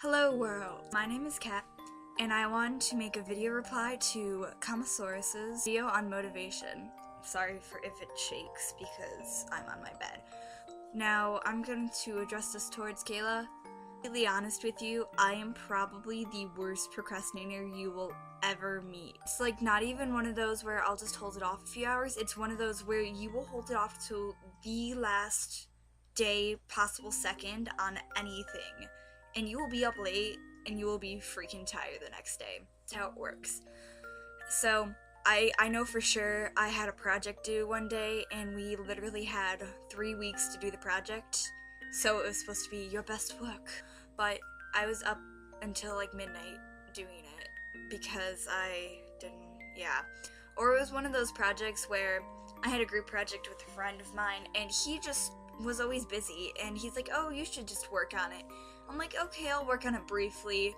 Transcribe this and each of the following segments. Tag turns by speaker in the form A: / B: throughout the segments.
A: Hello world, my name is Kat, and I wanted to make a video reply to Kamasaurus's video on motivation. Sorry for if it shakes because I'm on my bed. Now, I'm going to address this towards Kaylaa. To be honest with you, I am probably the worst procrastinator you will ever meet. It's like not even one of those where I'll just hold it off a few hours, it's one of those where you will hold it off till the last day, possible second on anything. And you will be up late, and you will be freaking tired the next day. That's how it works. So, I know for sure I had a project due one day, and we literally had 3 weeks to do the project, so it was supposed to be your best work. But I was up until like midnight doing it, because I didn't, Or it was one of those projects where I had a group project with a friend of mine, and he just was always busy, and he's like, oh, you should just work on it. I'm like, okay, I'll work on it briefly.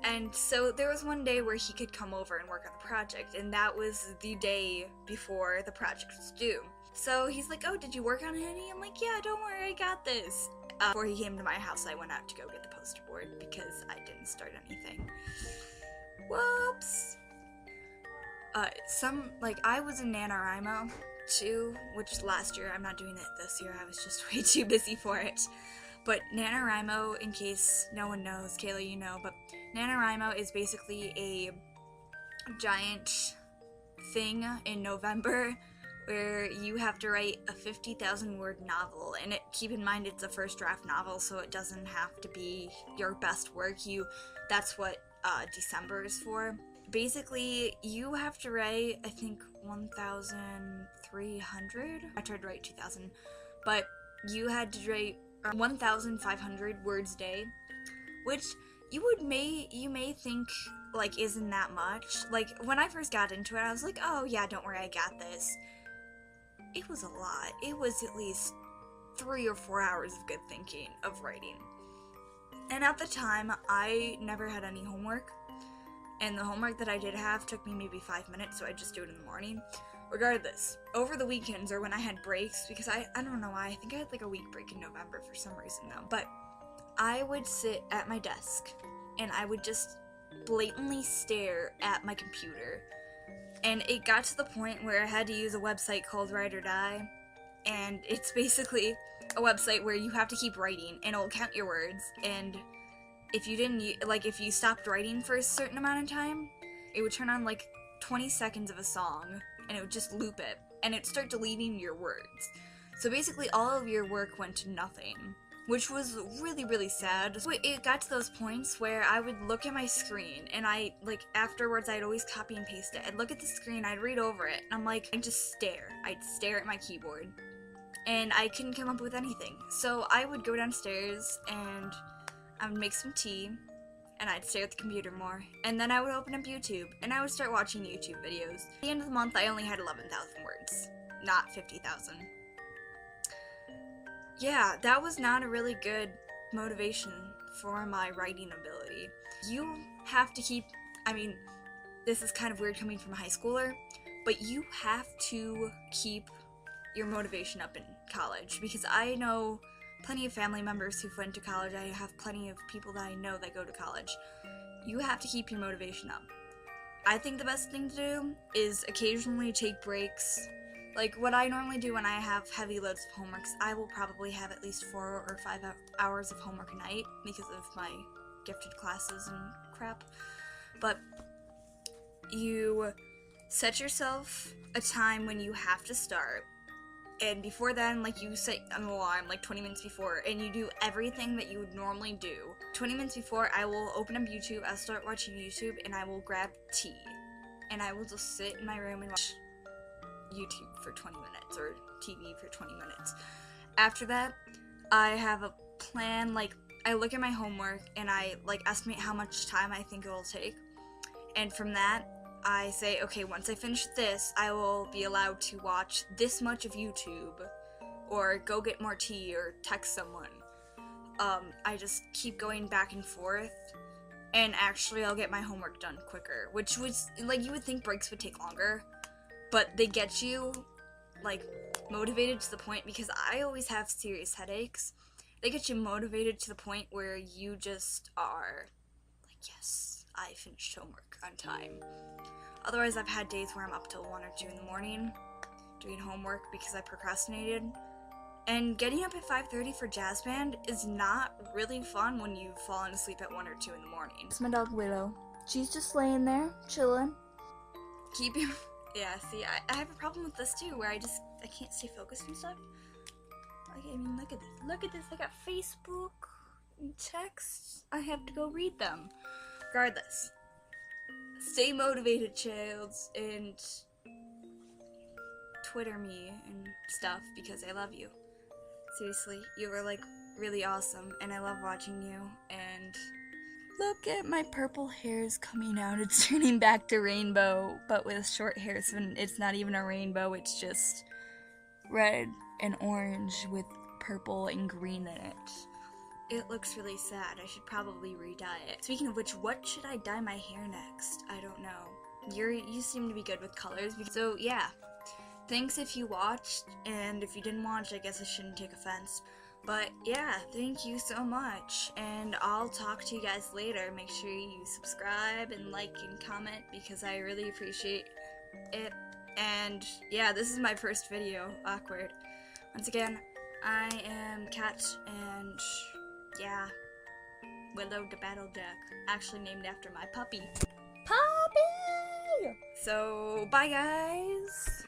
A: And so there was one day where he could come over and work on the project, and that was the day before the project was due. So he's like, oh, did you work on it, honey? I'm like, yeah, don't worry, I got this. Before he came to my house, I went out to go get the poster board because I didn't start anything. Whoops! I was in NaNoWriMo too, which last year, I'm not doing it this year, I was just way too busy for it. But NaNoWriMo, in case no one knows, Kaylaa, you know, but NaNoWriMo is basically a giant thing in November where you have to write a 50,000 word novel, and keep in mind it's a first draft novel, so it doesn't have to be your best work. That's what December is for. Basically, you have to write, I think, 1,300? I tried to write 2,000, but you had to write 1,500 words a day, which you may think like isn't that much. Like when I first got into it, I was like, oh yeah, don't worry, I got this. It was a lot. It was at least 3 or 4 hours of good thinking of writing. And at the time, I never had any homework, and the homework that I did have took me maybe 5 minutes, so I just do it in the morning. Regardless, over the weekends or when I had breaks, because I don't know why, I think I had like a week break in November for some reason though, but I would sit at my desk and I would just blatantly stare at my computer. And it got to the point where I had to use a website called Write or Die, and it's basically a website where you have to keep writing and it'll count your words, and if you stopped writing for a certain amount of time, it would turn on like 20 seconds of a song, and it would just loop it, and it'd start deleting your words. So basically all of your work went to nothing, which was really, really sad. So it got to those points where I would look at my screen, and afterwards I'd always copy and paste it. I'd look at the screen, I'd read over it, and I'm like, I'd stare at my keyboard, and I couldn't come up with anything. So I would go downstairs, and I would make some tea, and I'd stare at the computer more, and then I would open up YouTube, and I would start watching YouTube videos. At the end of the month, I only had 11,000 words, not 50,000. Yeah, that was not a really good motivation for my writing ability. You have to keep, this is kind of weird coming from a high schooler, but you have to keep your motivation up in college, because I know plenty of family members who've went to college. I have plenty of people that I know that go to college. You have to keep your motivation up. I think the best thing to do is occasionally take breaks. Like what I normally do when I have heavy loads of homeworks, I will probably have at least 4 or 5 hours of homework a night because of my gifted classes and crap. But you set yourself a time when you have to start, and before then, you set an alarm 20 minutes before, and you do everything that you would normally do. 20 minutes before, I will open up YouTube, I'll start watching YouTube, and I will grab tea. And I will just sit in my room and watch YouTube for 20 minutes, or TV for 20 minutes. After that, I have a plan, I look at my homework, and I, estimate how much time I think it will take. And from that, I say, okay, once I finish this, I will be allowed to watch this much of YouTube, or go get more tea, or text someone. I just keep going back and forth, and actually I'll get my homework done quicker, which was, you would think breaks would take longer, but they get you, motivated to the point, because I always have serious headaches, They get you motivated to the point where you just are like, yes, I finished homework on time. Otherwise, I've had days where I'm up till 1 or 2 in the morning doing homework because I procrastinated. And getting up at 5:30 for jazz band is not really fun when you've fallen asleep at 1 or 2 in the morning. It's my dog Willow. She's just laying there, chilling. Yeah, see, I have a problem with this too, where I can't stay focused and stuff. Like, I mean, look at this, I got Facebook and texts, I have to go read them. Regardless, stay motivated, childs, and Twitter me and stuff, because I love you. Seriously, you are, like, really awesome, and I love watching you, and look at my purple hairs coming out. It's turning back to rainbow, but with short hair, so it's not even a rainbow, it's just red and orange with purple and green in it. It looks really sad. I should probably re-dye it. Speaking of which, what should I dye my hair next? I don't know. You seem to be good with colors, so yeah. Thanks if you watched, and if you didn't watch, I guess I shouldn't take offense. But yeah, thank you so much, and I'll talk to you guys later. Make sure you subscribe and like and comment, because I really appreciate it. And yeah, this is my first video. Awkward. Once again, I am Kat, and yeah, Willow the Battle Duck, actually named after my puppy. Puppy! So, bye guys!